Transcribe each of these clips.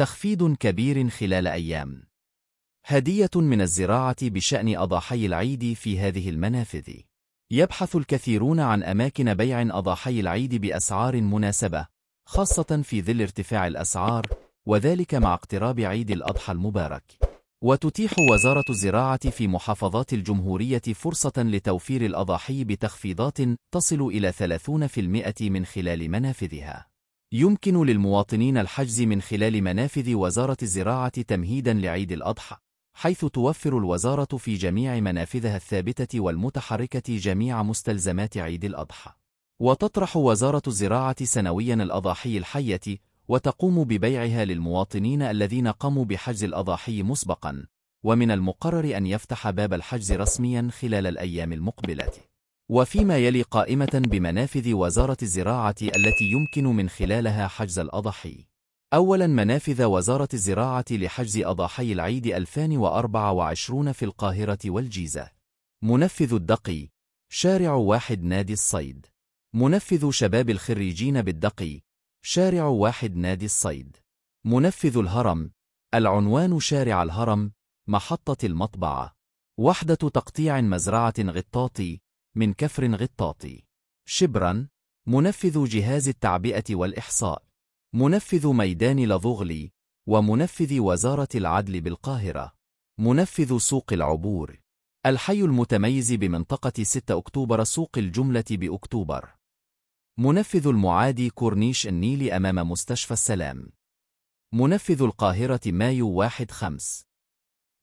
تخفيض كبير خلال أيام. هدية من الزراعة بشأن أضاحي العيد في هذه المنافذ. يبحث الكثيرون عن أماكن بيع أضاحي العيد بأسعار مناسبة، خاصة في ظل ارتفاع الأسعار، وذلك مع اقتراب عيد الأضحى المبارك. وتتيح وزارة الزراعة في محافظات الجمهورية فرصة لتوفير الأضاحي بتخفيضات تصل إلى 30% من خلال منافذها. يمكن للمواطنين الحجز من خلال منافذ وزارة الزراعة تمهيدا لعيد الأضحى، حيث توفر الوزارة في جميع منافذها الثابتة والمتحركة جميع مستلزمات عيد الأضحى. وتطرح وزارة الزراعة سنويا الأضاحي الحية، وتقوم ببيعها للمواطنين الذين قاموا بحجز الأضاحي مسبقا، ومن المقرر أن يفتح باب الحجز رسميا خلال الأيام المقبلة. وفيما يلي قائمة بمنافذ وزارة الزراعة التي يمكن من خلالها حجز الأضاحي. أولا، منافذ وزارة الزراعة لحجز أضاحي العيد 2024 في القاهرة والجيزة. منفذ الدقي، شارع 1 نادي الصيد. منفذ شباب الخريجين بالدقي، شارع 1 نادي الصيد. منفذ الهرم، العنوان شارع الهرم، محطة المطبعة. وحدة تقطيع مزرعة غطاطي من كفر غطاطي. شبرا، منفذ جهاز التعبئة والإحصاء. منفذ ميدان لظغلي، ومنفذ وزارة العدل بالقاهرة. منفذ سوق العبور، الحي المتميز بمنطقة 6 أكتوبر سوق الجملة بأكتوبر. منفذ المعادي كورنيش النيل أمام مستشفى السلام. منفذ القاهرة مايو 1-5.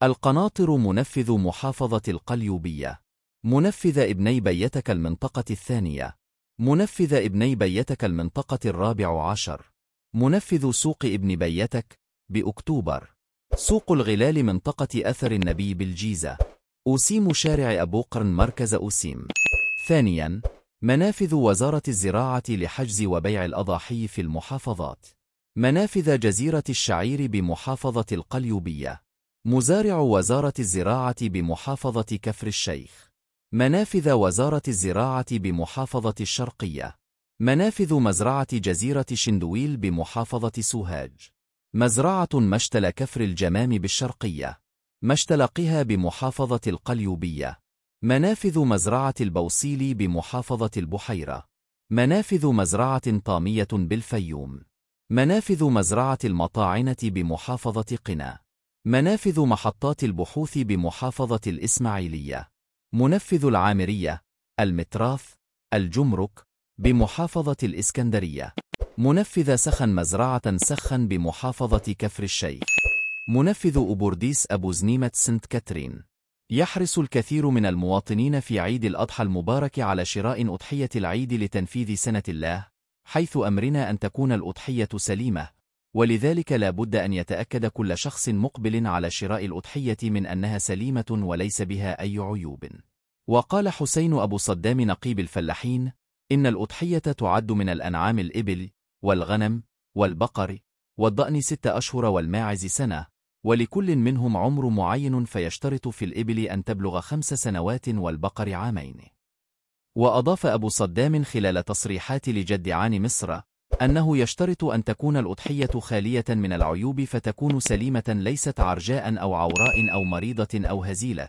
القناطر، منفذ محافظة القليوبية. منفذ ابني بيتك المنطقة 2. منفذ ابني بيتك المنطقة 14. منفذ سوق ابن بيتك بأكتوبر. سوق الغلال منطقة أثر النبي بالجيزة. أوسيم، شارع أبو قرن مركز أوسيم. ثانيا، منافذ وزارة الزراعة لحجز وبيع الأضاحي في المحافظات. منافذ جزيرة الشعير بمحافظة القليوبية. مزارع وزارة الزراعة بمحافظة كفر الشيخ. منافذ وزارة الزراعة بمحافظة الشرقية. منافذ مزرعة جزيرة شندويل بمحافظة سوهاج. مزرعة مشتل كفر الجمام بالشرقية. مشتل قها بمحافظة القليوبية. منافذ مزرعة البوصيلي بمحافظة البحيرة. منافذ مزرعة طامية بالفيوم. منافذ مزرعة المطاعنة بمحافظة قنا. منافذ محطات البحوث بمحافظة الإسماعيلية. منفذ العامرية، المتراث، الجمرك بمحافظة الإسكندرية. منفذ سخن، مزرعة سخن بمحافظة كفر الشيخ. منفذ أبورديس أبو زنيمة سنت كاترين. يحرص الكثير من المواطنين في عيد الأضحى المبارك على شراء أضحية العيد لتنفيذ سنة الله، حيث أمرنا أن تكون الأضحية سليمة، ولذلك لا بد أن يتأكد كل شخص مقبل على شراء الأضحية من أنها سليمة وليس بها أي عيوب. وقال حسين أبو صدام نقيب الفلاحين: إن الأضحية تعد من الأنعام الإبل والغنم والبقر والضأن 6 أشهر والماعز سنة، ولكل منهم عمر معين، فيشترط في الإبل أن تبلغ 5 سنوات والبقر 2 عام. وأضاف أبو صدام خلال تصريحات لجدعان مصر أنه يشترط أن تكون الأضحية خالية من العيوب، فتكون سليمة ليست عرجاء أو عوراء أو مريضة أو هزيلة،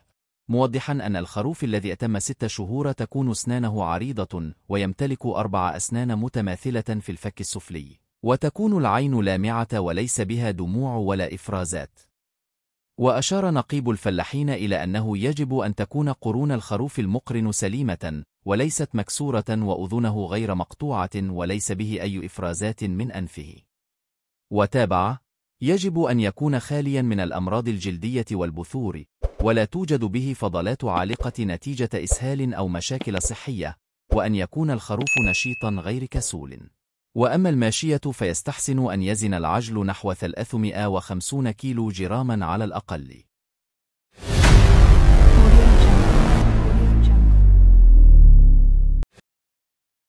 موضحا أن الخروف الذي أتم 6 شهور تكون أسنانه عريضة ويمتلك 4 أسنان متماثلة في الفك السفلي، وتكون العين لامعة وليس بها دموع ولا إفرازات. وأشار نقيب الفلاحين إلى أنه يجب أن تكون قرون الخروف المقرن سليمة وليست مكسورة، وأذنه غير مقطوعة وليس به أي إفرازات من أنفه. وتابع: يجب أن يكون خاليا من الأمراض الجلدية والبثور، ولا توجد به فضلات عالقة نتيجة إسهال أو مشاكل صحية، وأن يكون الخروف نشيطا غير كسول. وأما الماشية فيستحسن أن يزن العجل نحو 350 كيلو جراما على الأقل.